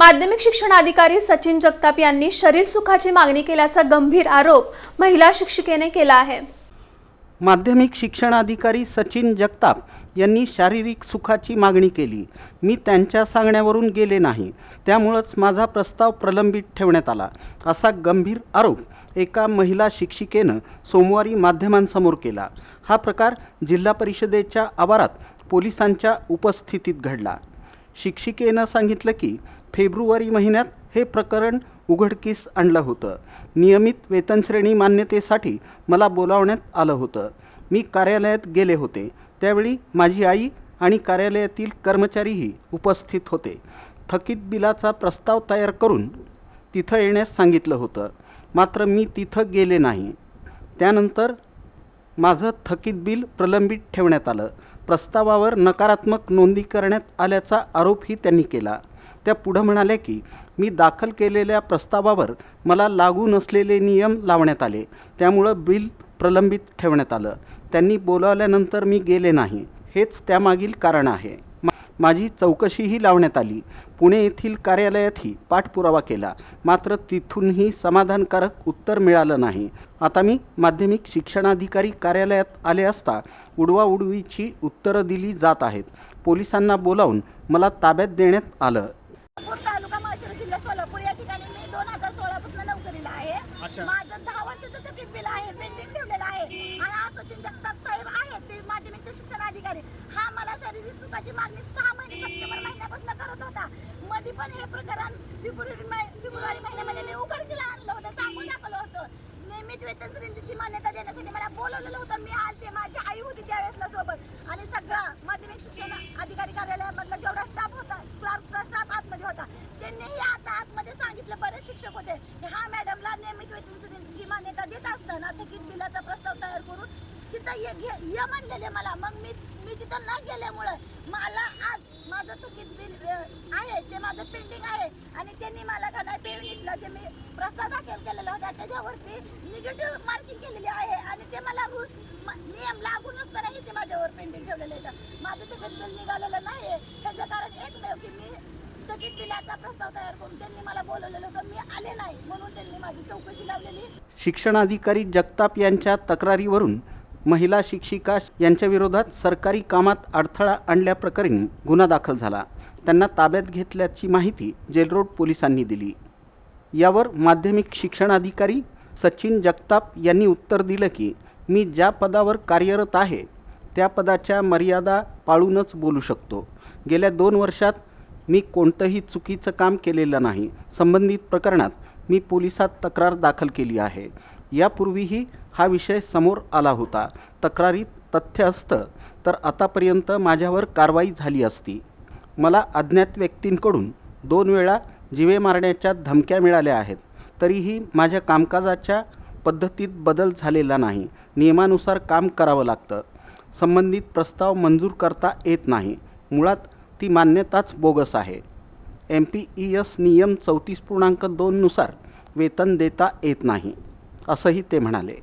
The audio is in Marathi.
माध्यमिक शिक्षण अधिकारी सचिन जगताप यांनी शरीर सुखाची मागणी केल्याचा गंभीर आरोप महिला शिक्षिकेने केला आहे। माध्यमिक शिक्षण अधिकारी सचिन जगताप यांनी शारीरिक सुखाची मागणी केली। मी त्यांच्या सांगण्यावरून गेले नाही, त्यामुळेच माझा प्रस्ताव प्रलंबित ठेवण्यात आला, असा गंभीर आरोप एका महिला शिक्षिकेनं सोमवारी माध्यमांसमोर केला। हा प्रकार जिल्हा परिषदेच्या आवारात पोलिसांच्या उपस्थितीत घडला। शिक्षिकेनं सांगितलं की फेब्रुवारी महिन्यात हे प्रकरण उघडकीस आणलं होतं। नियमित वेतनश्रेणी मान्यतेसाठी मला बोलावण्यात आलं होतं। मी कार्यालयात गेले होते, त्यावेळी माझी आई आणि कार्यालयातील कर्मचारीही उपस्थित होते। थकीत बिलाचा प्रस्ताव तयार करून तिथं येण्यास सांगितलं होतं, मात्र मी तिथं गेले नाही। त्यानंतर माझं थकीत बिल प्रलंबित ठेवण्यात आलं। प्रस्तावावर नकारात्मक नोंदी करण्यात आल्याचा आरोपही त्यांनी केला। त्या पुढे म्हणाल्या की मी दाखल केलेल्या प्रस्तावावर मला लागू नसलेले नियम लावण्यात आले, त्यामुळं बिल प्रलंबित ठेवण्यात आलं। त्यांनी बोलावल्यानंतर मी गेले नाही, हेच त्यामागील कारण आहे। माझी चौकशीही लावण्यात आली। पुणे येथील कार्यालयातही पाठपुरावा केला, मात्र तिथूनही समाधानकारक उत्तर मिळालं नाही। आता मी माध्यमिक शिक्षणाधिकारी कार्यालयात आले असता उडवाउडवीची उत्तरं दिली जात आहेत। पोलिसांना बोलावून मला ताब्यात देण्यात आलं। तालुका माळशिरस जिल्हा सोलापूर या ठिकाणी मी 2016 पासून नोकरीला आहे। माझं 10 वर्षाचं थकीत बिल आहे, पेंडिंग ठेवलेलं आहे। आणि सचिन जगताप साहेब आहेत, ते माध्यमिक शिक्षण अधिकारी, हा मला शारीरिक सुखाची मागणी 6 महिने सप्टेंबर महिन्यापासून करत होता। मध्ये पण हे प्रकरण फेब्रुवारी महिन्यामध्ये मी उघडकीला आणलं होतं, सांगून दाखवलं होतं। नियमित वेतन श्रेणीची मान्यता देण्यासाठी मला बोलवलेलं होतं। मी आलते, माझी आई होती त्यावेळेसला सोबत, आणि सगळा माध्यमिक शिक्षण अधिकारी कार्यालयामधला जेवढा स्टाफ होता, क्लार्कचा स्टाफ आतमध्ये होता, त्यांनीही आता आतमध्ये सांगितलं, बरेच शिक्षक होते, हा मॅडमला नियमित वेतन श्रेणीची मान्यता देत असताना थकीत बिलाचा प्रस्ताव तयार करून तिथं ये म्हणलेले मला। मग मी तिथं न गेल्यामुळं मला आज माझं थकीत बिल आहे ते माझं पेंडिंग आहे, आणि त्यांनी मला का नाही पेमेंटला जे मी प्रस्ताव दाखल केलेला होता त्याच्यावरती निगेटिव्ह मार्किंग केलेली आहे, आणि ते मला रूल्स नियम लागू नसतानाही ते माझ्यावर पेंडिंग ठेवलेलं आहे। माझं थकीत बिल निघालेलं नाही आहे, त्याचं कारण एकमेव की मी थकीत बिलाचा प्रस्ताव तयार करून त्यांनी मला बोलवलेलं होतं, मी आले नाही, म्हणून त्यांनी माझी चौकशी लावलेली। शिक्षणाधिकारी जगताप यांच्या तक्रारीवरून महिला शिक्षिका यांच्या विरोधात सरकारी कामात अडथळा आणल्याप्रकरणी गुन्हा दाखल झाला। त्यांना ताब्यात घेतल्याची माहिती जेलरोड पोलिसांनी दिली। यावर माध्यमिक शिक्षणाधिकारी सचिन जगताप यांनी उत्तर दिलं की मी ज्या पदावर कार्यरत आहे त्या पदाच्या मर्यादा पाळूनच बोलू शकतो। गेल्या 2 वर्षात मी कोणतंही चुकीचं काम केलेलं नाही। संबंधित प्रकरणात मी पोलिसात तक्रार दाखल केली आहे। यापूर्वीही हा विषय समोर आला होता। तक्रारीत तथ्य असतं तर आतापर्यंत माझ्यावर कारवाई झाली असती। मला अज्ञात व्यक्तींकडून 2 वेळा जीवे मारण्याच्या धमक्या मिळाल्या आहेत, तरीही माझ्या कामकाजाच्या पद्धतीत बदल झालेला नाही। नियमानुसार काम करावं लागतं। संबंधित प्रस्ताव मंजूर करता येत नाही, मुळात ती मान्यताच बोगस आहे। MPES नियम 34.2 नुसार वेतन देता येत नाही, असंही ते म्हणाले।